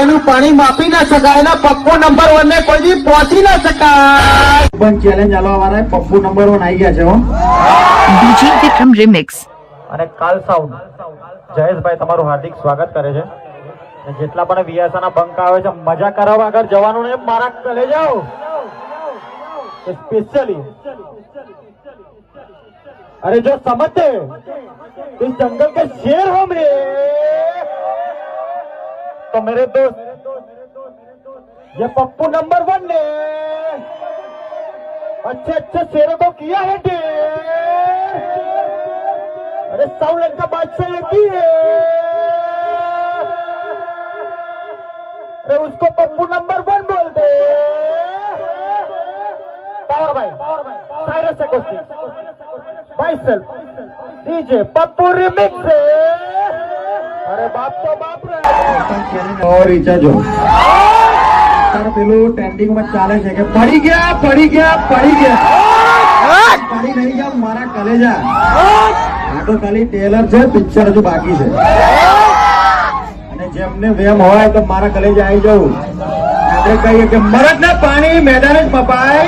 દરિયાનું પાણી માપી ના શકાય ને પપ્પુ નંબર 1 ને કોઈ દી પહોંચી ના શકાય. પણ ચેલેન્જ આલવા વાળા પપ્પુ નંબર 1 આવી ગયા છે હો. DJ Vikram Remix અને કાલ સાઉન્ડ જયેશભાઈ તમારું હાર્દિક સ્વાગત કરે છે. જેટલા પણ વિયાસાના બંકા આવે છે મજા કરવા આગળ જવાનું ને મારા કલે જાઓ स्पेशली. अरे जो समझते इस जंगल के शेर हो मेरे, तो मेरे दोस्त ये पप्पू नंबर 1 ने अच्छे अच्छे शेरों को किया है ढेर. अरे 100 रन का बादशाह ये भी है. अरे उसको पप्पू नंबर 1 बोलते. पावर भाई साइरस से कुश्ती भाई सेल्फ डीजे पप्पू रिमिक्स. अरे बाप तो बाप रे. और રિચાર્જ તાર પેલું ટ્રેન્ડિંગ માં ચાલે છે કે પડી ગયા પડી નહીં ગયા મારા કલેજા. આ તો ખાલી ટેલર છે, પિક્ચર હજુ બાકી છે. અને જેમને વેમ હોય તો મારા કલેજા આવી જવું. આપણે કહીએ કે મરદના પાણી મેદાને જ મપાય,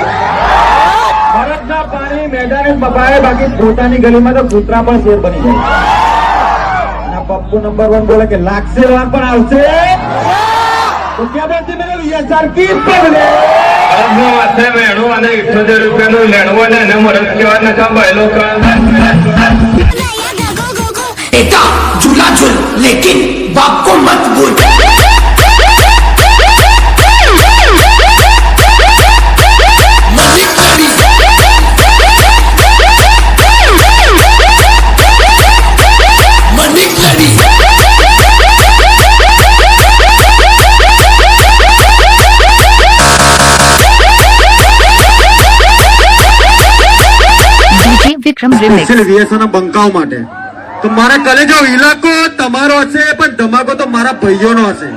મરદના પાણી મેદાને જ મપાય, બાકી પોતાની ગલીમાં તો કૂતરા પણ શેર બની જાય. અને પપ્પુ નંબર 1 બોલે કે લાગશે વાર પણ આવશે. તો ક્યાં બોલતી મેરે વીએસઆર કી પગલે વાસે મેણું અને 78 રૂપિયાનું લેણવું ને એને મરદ કહેવા ન કાંબાયેલો बेटा झूला झूल लेकिन बाप को मत भूल. DJ Vikram Remix વીએસઆર બંકાઓ માટે તો મારા કલેજો ઇલાકો તમારો હશે પણ ધમાકો તો મારા ભાઈઓનો હશે.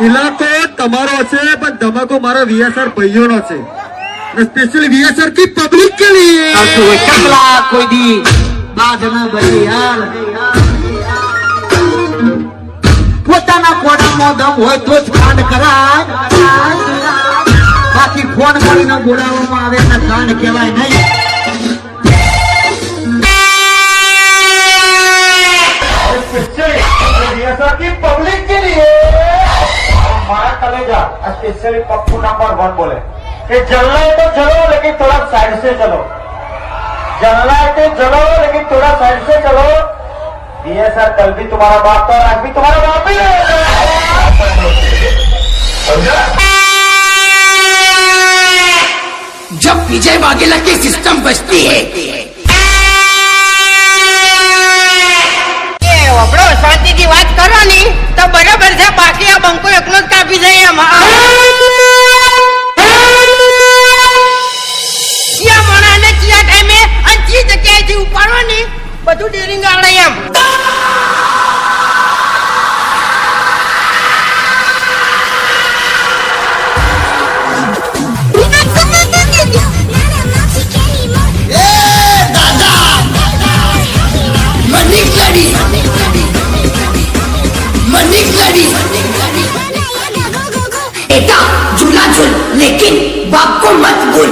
ઇલાકો તમારો હશે પણ ધમાકો મારા વીએસઆર ભાઈઓનો હશે. સ્પેશિયલી વીએસઆર की पब्लिक के लिए चकला कोई दी बात न भरी यार. પોતાના કોડામાં દમ હોય તો જ કાંડ કરાય, બાકી ફોન કરીને બોલાવવામાં આવે ને કાંડ કહેવાય નહીં. पब्लिक के लिए हमारा कलेजा स्पेशली पप्पू नंबर 1 बोले कि जलना है तो जलो लेकिन थोड़ा साइड से चलो. जलना है तो जलो लेकिन थोड़ा साइड से चलो. बीएसआर कल भी तुम्हारा बाप था और आज भी तुम्हारा बाप ही रहेगा. जब विजय वाघेला की सिस्टम बचती है શાંતિથી વાત કરો ની તો બરાબર છે. બાકી આ બંકો એકલો જ કાપી જાય એમાં ચિયા મોણાને ચિયા ટાઈમે અને ચી જગ્યાએથી ઉપાડવાની બધું ડેરિંગ આવડે એમ. बेटा झूला झूल लेकिन बाप को मत भूल.